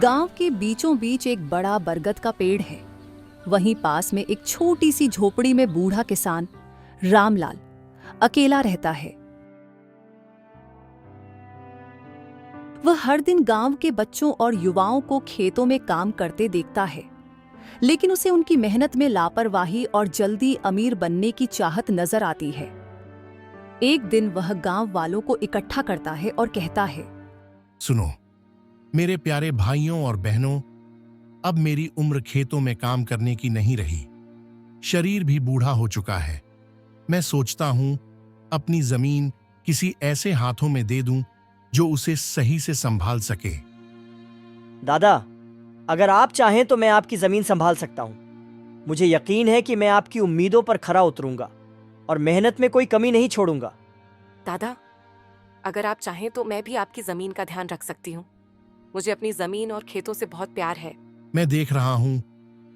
गांव के बीचों बीच एक बड़ा बरगद का पेड़ है। वहीं पास में एक छोटी सी झोपड़ी में बूढ़ा किसान रामलाल अकेला रहता है। वह हर दिन गांव के बच्चों और युवाओं को खेतों में काम करते देखता है, लेकिन उसे उनकी मेहनत में लापरवाही और जल्दी अमीर बनने की चाहत नजर आती है। एक दिन वह गांव वालों को इकट्ठा करता है और कहता है, सुनो मेरे प्यारे भाइयों और बहनों, अब मेरी उम्र खेतों में काम करने की नहीं रही। शरीर भी बूढ़ा हो चुका है। मैं सोचता हूं अपनी जमीन किसी ऐसे हाथों में दे दूं जो उसे सही से संभाल सके। दादा, अगर आप चाहें तो मैं आपकी जमीन संभाल सकता हूं। मुझे यकीन है कि मैं आपकी उम्मीदों पर खरा उतरूंगा और मेहनत में कोई कमी नहीं छोड़ूंगा। दादा, अगर आप चाहें तो मैं भी आपकी जमीन का ध्यान रख सकती हूँ। मुझे अपनी जमीन और खेतों से बहुत प्यार है। मैं देख रहा हूं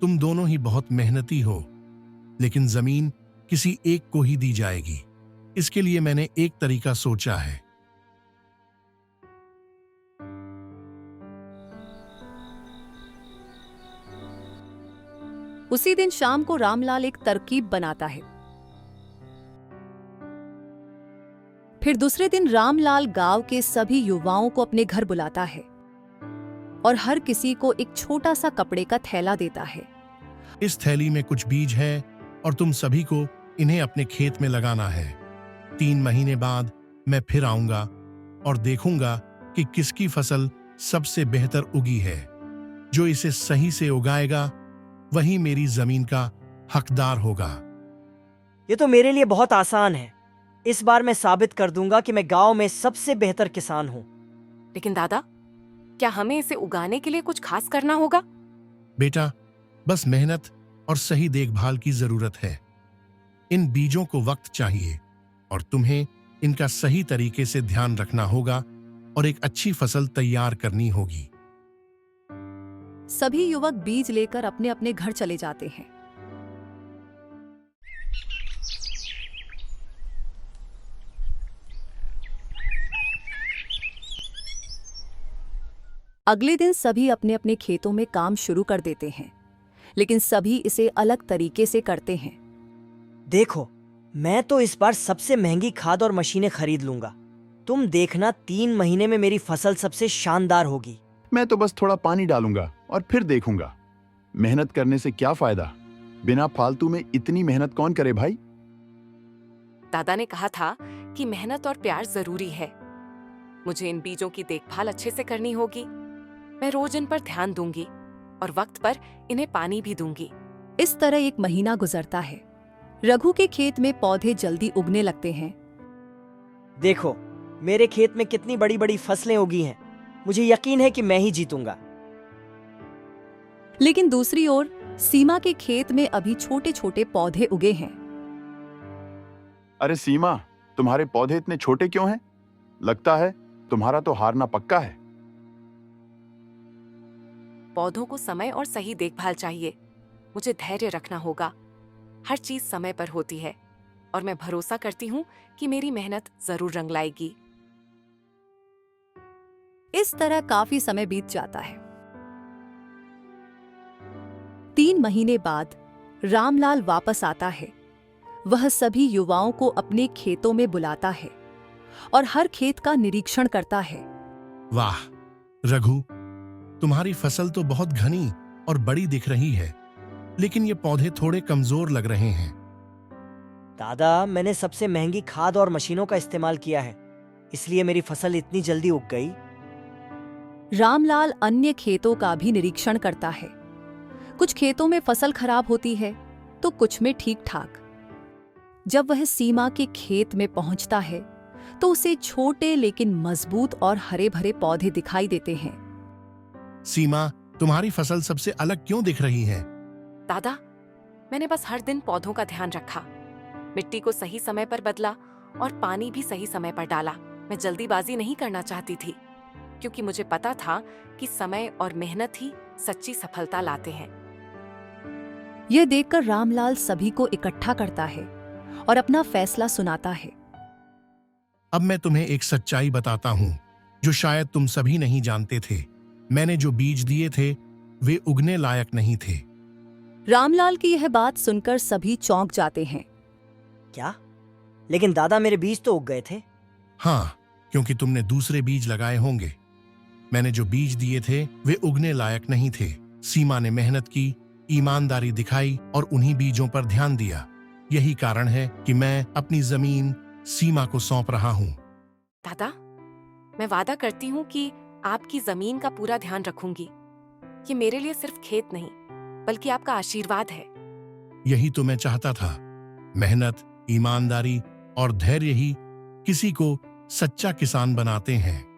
तुम दोनों ही बहुत मेहनती हो, लेकिन जमीन किसी एक को ही दी जाएगी। इसके लिए मैंने एक तरीका सोचा है। उसी दिन शाम को रामलाल एक तरकीब बनाता है। फिर दूसरे दिन रामलाल गांव के सभी युवाओं को अपने घर बुलाता है और हर किसी को एक छोटा सा कपड़े का थैला देता है। इस थैली में कुछ बीज है और तुम सभी को इन्हें अपने खेत में लगाना है। 3 महीने बाद मैं फिर आऊंगा और देखूंगा कि किसकी फसल सबसे बेहतर उगी है। जो इसे सही से उगाएगा वही मेरी जमीन का हकदार होगा। ये तो मेरे लिए बहुत आसान है। इस बार मैं साबित कर दूंगा कि मैं गांव में सबसे बेहतर किसान हूं। लेकिन दादा, क्या हमें इसे उगाने के लिए कुछ खास करना होगा? बेटा, बस मेहनत और सही देखभाल की जरूरत है। इन बीजों को वक्त चाहिए और तुम्हें इनका सही तरीके से ध्यान रखना होगा और एक अच्छी फसल तैयार करनी होगी। सभी युवक बीज लेकर अपने अपने घर चले जाते हैं। अगले दिन सभी अपने अपने खेतों में काम शुरू कर देते हैं, लेकिन सभी इसे अलग तरीके से करते हैं। देखो, मैं तो इस बार सबसे महंगी खाद और मशीनें खरीद लूंगा। तुम देखना, 3 महीने में मेरी फसल सबसे शानदार होगी। मैं तो बस थोड़ा पानी डालूंगा और फिर देखूंगा। मेहनत करने से क्या फायदा? बिना फालतू में इतनी मेहनत कौन करे भाई? दादा ने कहा था कि मेहनत और प्यार जरूरी है। मुझे इन बीजों की देखभाल अच्छे से करनी होगी। मैं रोज इन पर ध्यान दूंगी और वक्त पर इन्हें पानी भी दूंगी। इस तरह 1 महीना गुजरता है। रघु के खेत में पौधे जल्दी उगने लगते हैं। देखो, मेरे खेत में कितनी बड़ी बड़ी फसलें उगी हैं। मुझे यकीन है कि मैं ही जीतूंगा। लेकिन दूसरी ओर सीमा के खेत में अभी छोटे छोटे पौधे उगे हैं। अरे सीमा, तुम्हारे पौधे इतने छोटे क्यों हैं? लगता है तुम्हारा तो हारना पक्का है। पौधों को समय और सही देखभाल चाहिए। मुझे धैर्य रखना होगा। हर चीज समय पर होती है और मैं भरोसा करती हूँ कि मेरी मेहनत जरूर रंग लाएगी। इस तरह काफी समय बीत जाता है। 3 महीने बाद रामलाल वापस आता है। वह सभी युवाओं को अपने खेतों में बुलाता है और हर खेत का निरीक्षण करता है। वाह रघु, तुम्हारी फसल तो बहुत घनी और बड़ी दिख रही है, लेकिन ये पौधे थोड़े कमजोर लग रहे हैं। दादा, मैंने सबसे महंगी खाद और मशीनों का इस्तेमाल किया है, इसलिए मेरी फसल इतनी जल्दी उग गई। रामलाल अन्य खेतों का भी निरीक्षण करता है। कुछ खेतों में फसल खराब होती है तो कुछ में ठीक ठाक। जब वह सीमा के खेत में पहुंचता है तो उसे छोटे लेकिन मजबूत और हरे भरे पौधे दिखाई देते हैं। सीमा, तुम्हारी फसल सबसे अलग क्यों दिख रही है? दादा, मैंने बस हर दिन पौधों का ध्यान रखा, मिट्टी को सही समय पर बदला और पानी भी सही समय पर डाला। मैं जल्दीबाजी नहीं करना चाहती थी, क्योंकि मुझे पता था कि समय और मेहनत ही सच्ची सफलता लाते हैं। यह देखकर रामलाल सभी को इकट्ठा करता है और अपना फैसला सुनाता है। अब मैं तुम्हें एक सच्चाई बताता हूं जो शायद तुम सभी नहीं जानते थे। मैंने जो बीज दिए थे वे उगने लायक नहीं थे। रामलाल की यह बात सुनकर सभी चौंक जाते हैं। क्या? लेकिन दादा मेरे बीज तो उग गए थे। हाँ, क्योंकि तुमने दूसरे बीज लगाए होंगे। मैंने जो बीज दिए थे वे उगने लायक नहीं थे। सीमा ने मेहनत की, ईमानदारी दिखाई और उन्हीं बीजों पर ध्यान दिया। यही कारण है कि मैं अपनी जमीन सीमा को सौंप रहा हूँ। दादा, मैं वादा करती हूँ कि आपकी जमीन का पूरा ध्यान रखूंगी। ये मेरे लिए सिर्फ खेत नहीं, बल्कि आपका आशीर्वाद है। यही तो मैं चाहता था। मेहनत, ईमानदारी और धैर्य ही किसी को सच्चा किसान बनाते हैं।